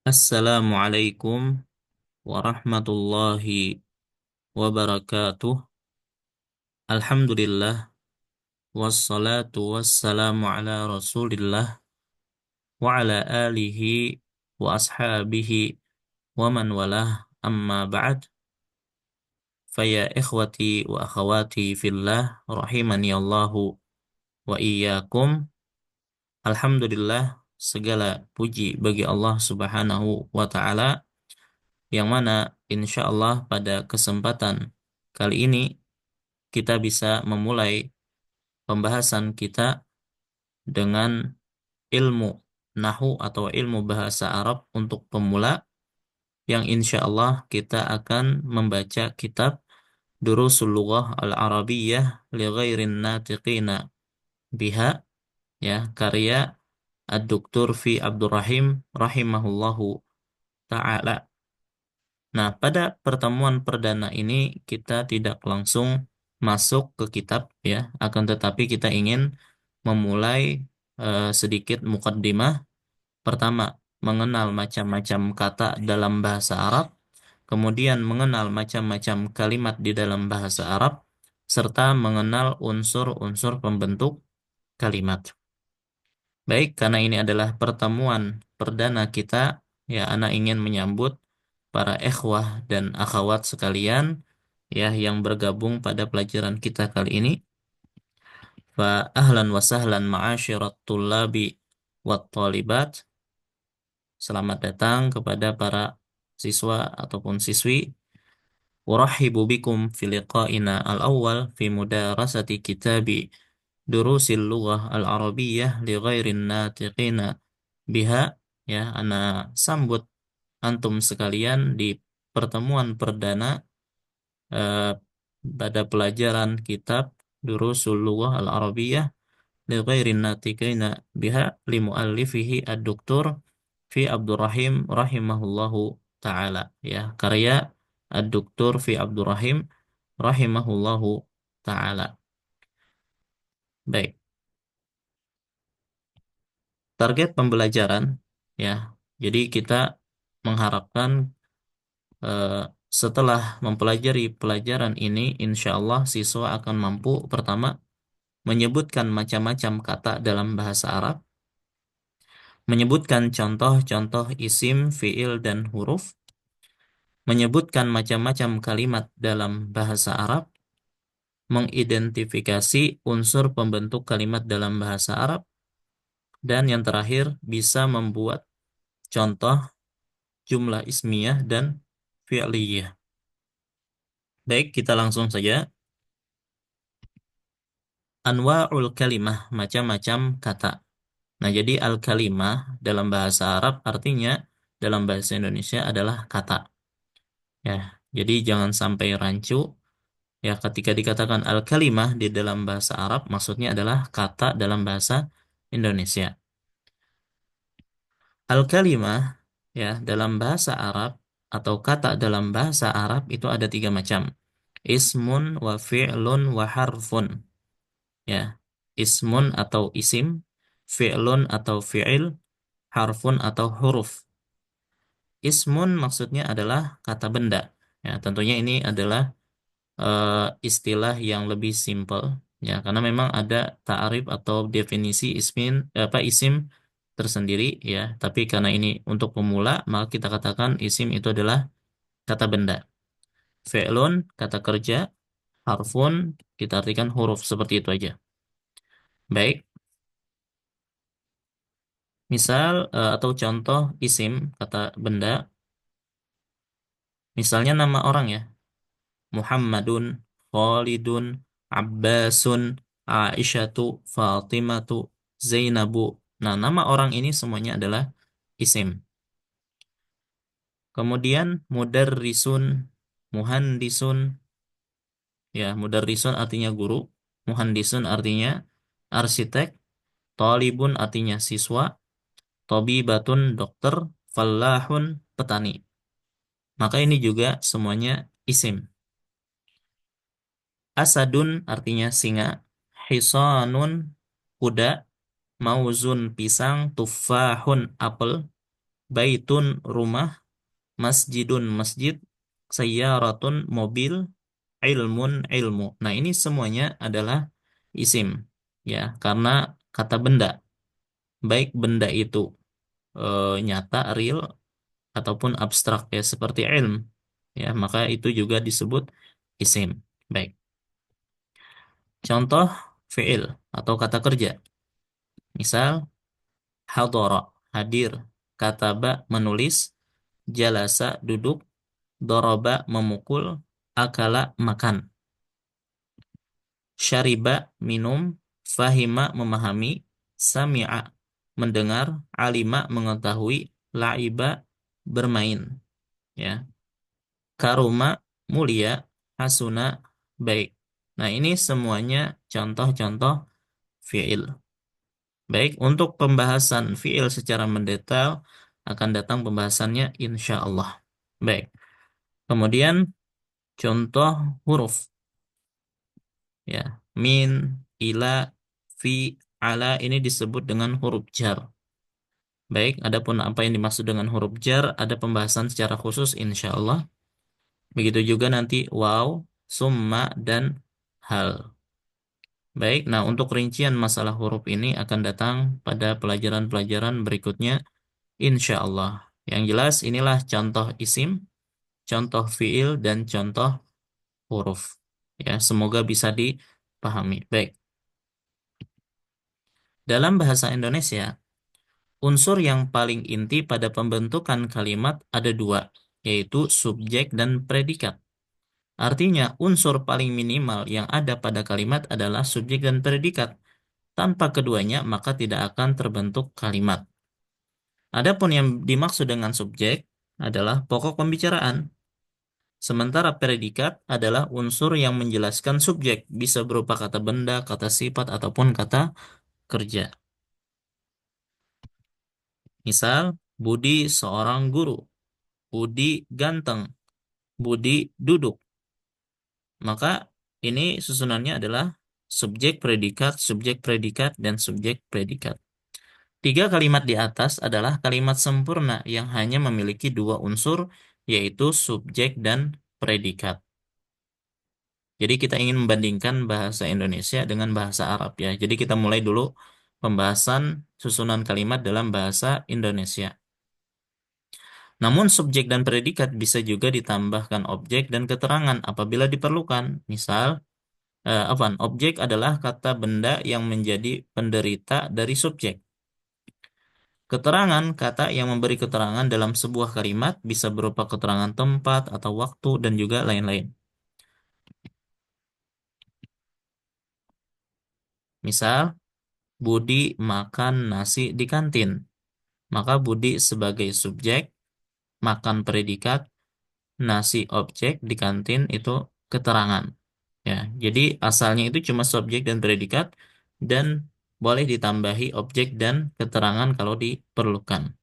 Assalamualaikum warahmatullahi wabarakatuh. Alhamdulillah wassalatu wassalamu ala Rasulillah wa ala alihi wa ashabihi wa man walah amma ba'd. Faya ikhwati wa akhawati fillah rahimani Allahu wa iyyakum. Alhamdulillah, segala puji bagi Allah Subhanahu wa taala, yang mana insya Allah pada kesempatan kali ini kita bisa memulai pembahasan kita dengan ilmu nahu atau ilmu bahasa Arab untuk pemula, yang insya Allah kita akan membaca kitab Durusul Lughah Al-Arabiyyah li Ghairin Natiqina Biha, ya, karya Ad-Doktor Fi Abdurrahim rahimahullahu ta'ala. Nah, pada pertemuan perdana ini kita tidak langsung masuk ke kitab, ya, akan tetapi kita ingin memulai sedikit mukaddimah. Pertama, mengenal macam-macam kata dalam bahasa Arab, kemudian mengenal macam-macam kalimat di dalam bahasa Arab, serta mengenal unsur-unsur pembentuk kalimat. Baik, karena ini adalah pertemuan perdana kita, ya, ana ingin menyambut para ikhwah dan akhwat sekalian, ya, yang bergabung pada pelajaran kita kali ini. Fa ahlan wa sahlan ma'asyirat tullabi wat talibat. Selamat datang kepada para siswa ataupun siswi. Urahibu bikum fi liqa'ina al-awwal fi mudarasati kitabi Durusil Lughah Al-Arabiyyah li Ghairin Natiqina Biha. Ya, ana sambut antum sekalian di pertemuan perdana eh, pada pelajaran kitab Durusul Lughah Al-Arabiyyah li Ghairin Natiqina Biha li muallifihi Ad-Doktor Fi Abdurrahim rahimahullahu taala, ya, karya Ad-Doktor Fi Abdurrahim rahimahullahu taala. Baik, target pembelajaran, ya. Jadi kita mengharapkan eh, setelah mempelajari pelajaran ini, insya Allah siswa akan mampu, pertama, menyebutkan macam-macam kata dalam bahasa Arab, menyebutkan contoh-contoh isim, fiil, dan huruf, menyebutkan macam-macam kalimat dalam bahasa Arab, mengidentifikasi unsur pembentuk kalimat dalam bahasa Arab, dan yang terakhir bisa membuat contoh jumlah ismiyah dan fi'liyah. Baik, kita langsung saja. Anwa'ul kalimah, macam-macam kata. Nah, jadi al-kalimah dalam bahasa Arab artinya dalam bahasa Indonesia adalah kata. Ya, jadi jangan sampai rancu. Ya, ketika dikatakan al-kalimah di dalam bahasa Arab, maksudnya adalah kata dalam bahasa Indonesia. Al-kalimah, ya, dalam bahasa Arab atau kata dalam bahasa Arab itu ada tiga macam. Ismun wa fi'lun wa harfun. Ya, ismun atau isim, fi'lun atau fi'il, harfun atau huruf. Ismun maksudnya adalah kata benda. Ya, tentunya ini adalah istilah yang lebih simpel, ya, karena memang ada ta'arif atau definisi isim tersendiri, ya, tapi karena ini untuk pemula maka kita katakan isim itu adalah kata benda. Fi'lun kata kerja, harfun kita artikan huruf, seperti itu aja. Baik, misal atau contoh isim kata benda, misalnya nama orang, ya, Muhammadun, Khalidun, Abbasun, Aisyatu, Fatimatu, Zainabu. Nah, nama orang ini semuanya adalah isim. Kemudian mudarrisun, muhandisun, ya, mudarrisun artinya guru, muhandisun artinya arsitek, talibun artinya siswa, tabibatun dokter, fallahun petani. Maka ini juga semuanya isim. Asadun artinya singa, hisanun kuda, mauzun pisang, tufahun apel, baitun rumah, masjidun masjid, sayyaratun mobil, ilmun ilmu. Nah, ini semuanya adalah isim ya, karena kata benda. Baik benda itu nyata, real ataupun abstrak ya seperti ilm ya, maka itu juga disebut isim. Baik. Contoh fiil atau kata kerja. Misal hadara hadir, kataba menulis, jalasa duduk, doroba memukul, akala makan, syariba minum, fahima memahami, sami'a mendengar, alima mengetahui, laiba bermain ya. Karuma mulia, hasuna baik. Nah, ini semuanya contoh-contoh fiil. Baik, untuk pembahasan fiil secara mendetail akan datang pembahasannya insya Allah. Baik, kemudian contoh huruf ya. Min, ila, fi, ala ini disebut dengan huruf jar. Baik, adapun apa yang dimaksud dengan huruf jar ada pembahasan secara khusus insya Allah. Begitu juga nanti waw, summa, dan hal. Baik, nah untuk rincian masalah huruf ini akan datang pada pelajaran-pelajaran berikutnya, insya Allah. Yang jelas inilah contoh isim, contoh fiil, dan contoh huruf. Ya, semoga bisa dipahami. Baik, dalam bahasa Indonesia, unsur yang paling inti pada pembentukan kalimat ada dua, yaitu subjek dan predikat. Artinya, unsur paling minimal yang ada pada kalimat adalah subjek dan predikat. Tanpa keduanya, maka tidak akan terbentuk kalimat. Adapun yang dimaksud dengan subjek adalah pokok pembicaraan. Sementara predikat adalah unsur yang menjelaskan subjek, bisa berupa kata benda, kata sifat, ataupun kata kerja. Misal, Budi seorang guru, Budi ganteng, Budi duduk. Maka ini susunannya adalah subjek predikat, dan subjek predikat. Tiga kalimat di atas adalah kalimat sempurna yang hanya memiliki dua unsur, yaitu subjek dan predikat. Jadi kita ingin membandingkan bahasa Indonesia dengan bahasa Arab ya. Jadi kita mulai dulu pembahasan susunan kalimat dalam bahasa Indonesia. Namun subjek dan predikat bisa juga ditambahkan objek dan keterangan apabila diperlukan. Misal, objek adalah kata benda yang menjadi penderita dari subjek. Keterangan kata yang memberi keterangan dalam sebuah kalimat bisa berupa keterangan tempat atau waktu dan juga lain-lain. Misal, Budi makan nasi di kantin. Maka Budi sebagai subjek, makan predikat, nasi objek, di kantin itu keterangan. Ya, jadi asalnya itu cuma subjek dan predikat dan boleh ditambahi objek dan keterangan kalau diperlukan.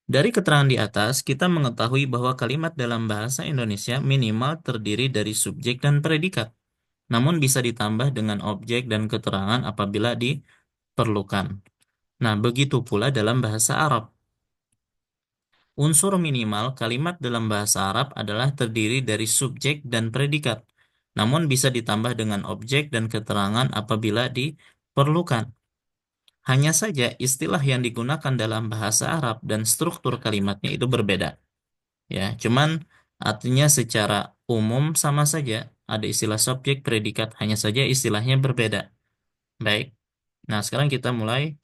Dari keterangan di atas, kita mengetahui bahwa kalimat dalam bahasa Indonesia minimal terdiri dari subjek dan predikat, namun bisa ditambah dengan objek dan keterangan apabila diperlukan. Nah, begitu pula dalam bahasa Arab. Unsur minimal kalimat dalam bahasa Arab adalah terdiri dari subjek dan predikat, namun bisa ditambah dengan objek dan keterangan apabila diperlukan. Hanya saja istilah yang digunakan dalam bahasa Arab dan struktur kalimatnya itu berbeda. Ya, cuman artinya secara umum sama saja, ada istilah subjek, predikat, hanya saja istilahnya berbeda. Baik. Nah, sekarang kita mulai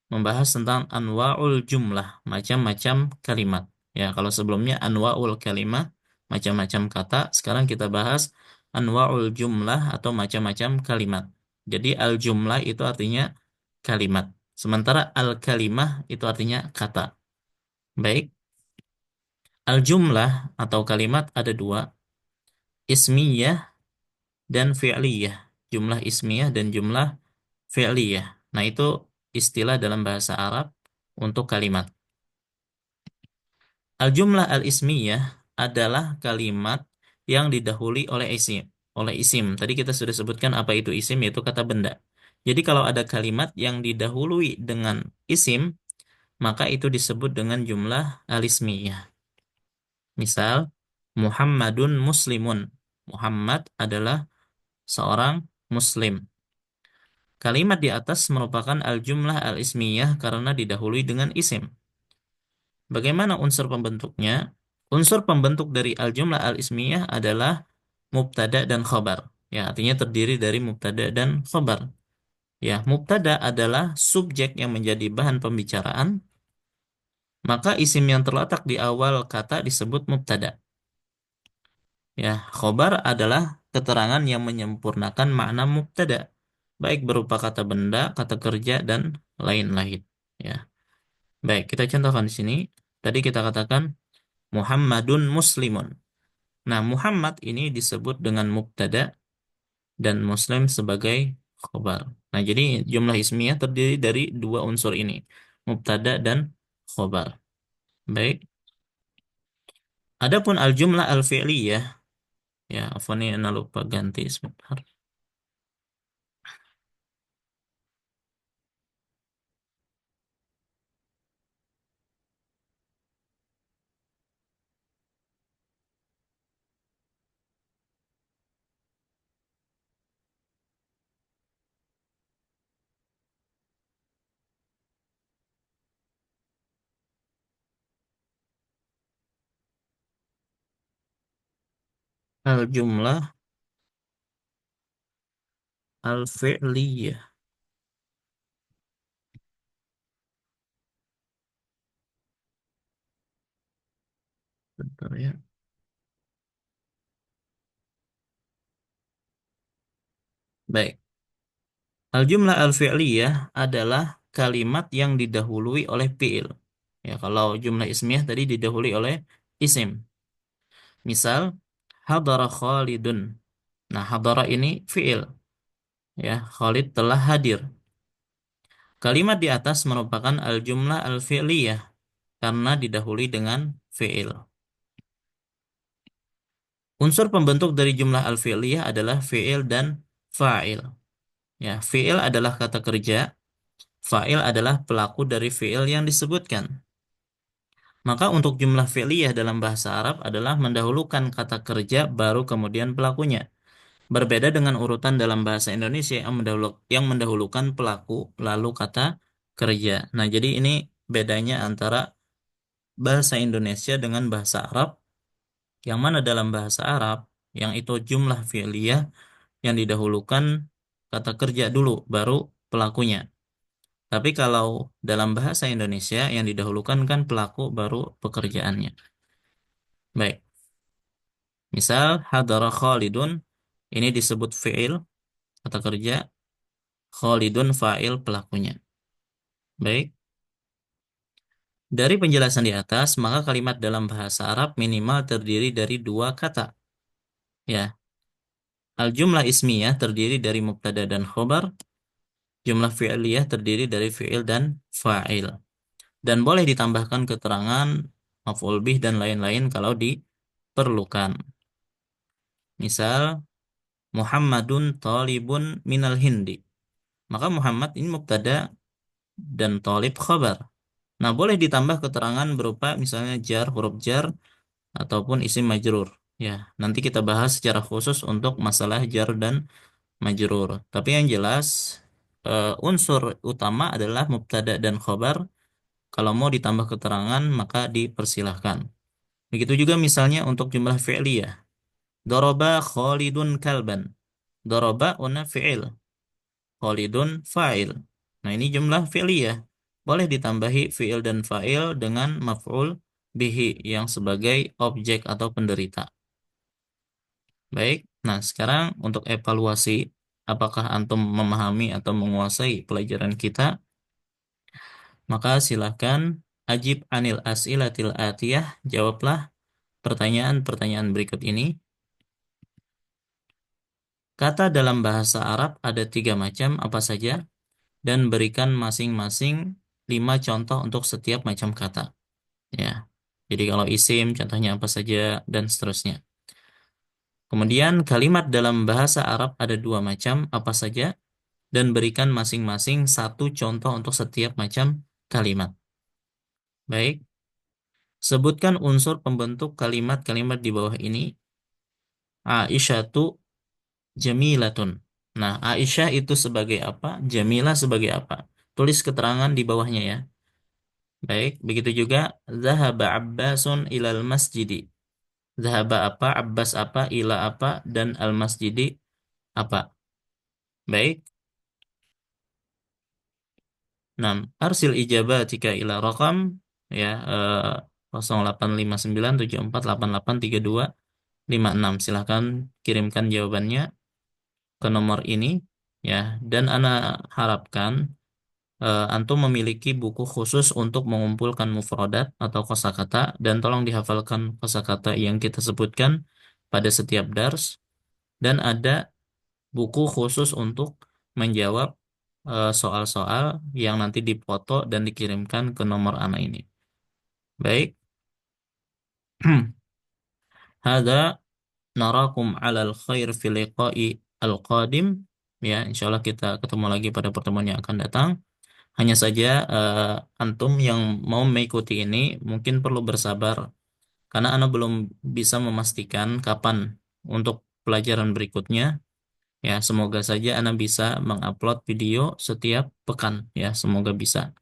membahas tentang anwa'ul jumlah, macam-macam kalimat. Ya, kalau sebelumnya anwa'ul kalimah, macam-macam kata, sekarang kita bahas anwa'ul jumlah atau macam-macam kalimat. Jadi al-jumlah itu artinya kalimat. Sementara al-kalimah itu artinya kata. Baik, al-jumlah atau kalimat ada dua, ismiyah dan fi'liyah. Jumlah ismiyah dan jumlah fi'liyah. Nah, itu istilah dalam bahasa Arab untuk kalimat. Al-jumlah al-ismiyah adalah kalimat yang didahului oleh isim. Oleh isim. Tadi kita sudah sebutkan apa itu isim, yaitu kata benda. Jadi kalau ada kalimat yang didahului dengan isim, maka itu disebut dengan jumlah al-ismiyah. Misal, Muhammadun muslimun. Muhammad adalah seorang muslim. Kalimat di atas merupakan al-jumlah al-ismiyah karena didahului dengan isim. Bagaimana unsur pembentuknya? Unsur pembentuk dari al-jumlah al-ismiyah adalah mubtada dan khobar. Ya, artinya terdiri dari mubtada dan khobar. Ya, mubtada adalah subjek yang menjadi bahan pembicaraan, maka isim yang terletak di awal kata disebut mubtada. Ya, khobar adalah keterangan yang menyempurnakan makna mubtada, baik berupa kata benda, kata kerja, dan lain-lain. Ya, baik, kita contohkan di sini. Tadi kita katakan Muhammadun muslimun. Nah, Muhammad ini disebut dengan mubtada dan muslim sebagai khobar. Nah, jadi jumlah ismiyah terdiri dari dua unsur ini, mubtada dan khobar. Baik, adapun al-jumlah al-fi'liyah, ya, afwan ini ana lupa ganti sebentar. Al-jumlah al-fi'liyah. Bentar ya. Baik. Al-jumlah al-fi'liyah adalah kalimat yang didahului oleh fi'il. Ya, kalau jumlah ismiyah tadi didahului oleh isim. Misal, hadara Khalidun. Nah, hadara ini fi'il. Ya, Khalid telah hadir. Kalimat di atas merupakan al-jumlah al-fi'liyah karena didahului dengan fi'il. Unsur pembentuk dari jumlah al-fi'liyah adalah fi'il dan fa'il. Ya, fi'il adalah kata kerja, fa'il adalah pelaku dari fi'il yang disebutkan. Maka untuk jumlah fi'liyah dalam bahasa Arab adalah mendahulukan kata kerja baru kemudian pelakunya. Berbeda dengan urutan dalam bahasa Indonesia yang mendahulukan pelaku lalu kata kerja. Nah, jadi ini bedanya antara bahasa Indonesia dengan bahasa Arab, yang mana dalam bahasa Arab yang itu jumlah fi'liyah yang didahulukan kata kerja dulu baru pelakunya. Tapi kalau dalam bahasa Indonesia yang didahulukan kan pelaku baru pekerjaannya. Baik, misal hadara Khalidun ini disebut fi'il kata kerja, Khalidun fa'il pelakunya. Baik, dari penjelasan di atas, maka kalimat dalam bahasa Arab minimal terdiri dari dua kata. Ya, al-jumlah ismiyah terdiri dari mubtada dan khobar, jumlah fi'liyah terdiri dari fi'il dan fa'il. Dan boleh ditambahkan keterangan maf'ul bih dan lain-lain kalau diperlukan. Misal, Muhammadun talibun minal hindi. Maka Muhammad ini mubtada dan talib khobar. Nah, boleh ditambah keterangan berupa misalnya jar, huruf jar, ataupun isim majrur. Ya, nanti kita bahas secara khusus untuk masalah jar dan majrur. Tapi yang jelas, unsur utama adalah mubtada dan khobar. Kalau mau ditambah keterangan, maka dipersilahkan. Begitu juga misalnya untuk jumlah fi'liyah. Doroba Khalidun kalban. Doroba una fi'il. Khalidun fa'il. Nah, ini jumlah fi'liyah. Boleh ditambahi fi'il dan fa'il dengan maf'ul bihi yang sebagai objek atau penderita. Baik, nah sekarang untuk evaluasi apakah antum memahami atau menguasai pelajaran kita, maka silahkan ajib anil as'ilatil atiyah, jawablah pertanyaan-pertanyaan berikut ini. Kata dalam bahasa Arab ada tiga macam apa saja, dan berikan masing-masing lima contoh untuk setiap macam kata. Ya, jadi kalau isim contohnya apa saja dan seterusnya. Kemudian kalimat dalam bahasa Arab ada dua macam apa saja, dan berikan masing-masing satu contoh untuk setiap macam kalimat. Baik, sebutkan unsur pembentuk kalimat-kalimat di bawah ini. Aisyatu jamilatun. Nah, Aisyah itu sebagai apa? Jamilah sebagai apa? Tulis keterangan di bawahnya ya. Baik, begitu juga zahaba Abbasun ilal masjidi. Zahaba apa, Abbas apa, ila apa, dan al masjidi apa. Baik, 6. Arsil ijabatika ila rakam ya 085974883256. Silahkan kirimkan jawabannya ke nomor ini ya. Dan ana harapkan antum memiliki buku khusus untuk mengumpulkan mufradat atau kosakata dan tolong dihafalkan kosakata yang kita sebutkan pada setiap dars, dan ada buku khusus untuk menjawab soal-soal yang nanti dipoto dan dikirimkan ke nomor anak ini. Baik, hada narakum alal khair fil liqa'i al-qadim. Ya, insyaallah kita ketemu lagi pada pertemuan yang akan datang. Hanya saja antum yang mau mengikuti ini mungkin perlu bersabar karena ana belum bisa memastikan kapan untuk pelajaran berikutnya. Ya, semoga saja ana bisa mengupload video setiap pekan. Ya, semoga bisa.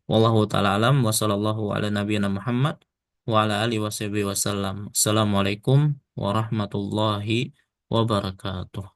Wallahu taala alam wa sallallahu ala nabiyyina Muhammad wa ala alihi washabihi wasallam. Assalamualaikum warahmatullahi wabarakatuh.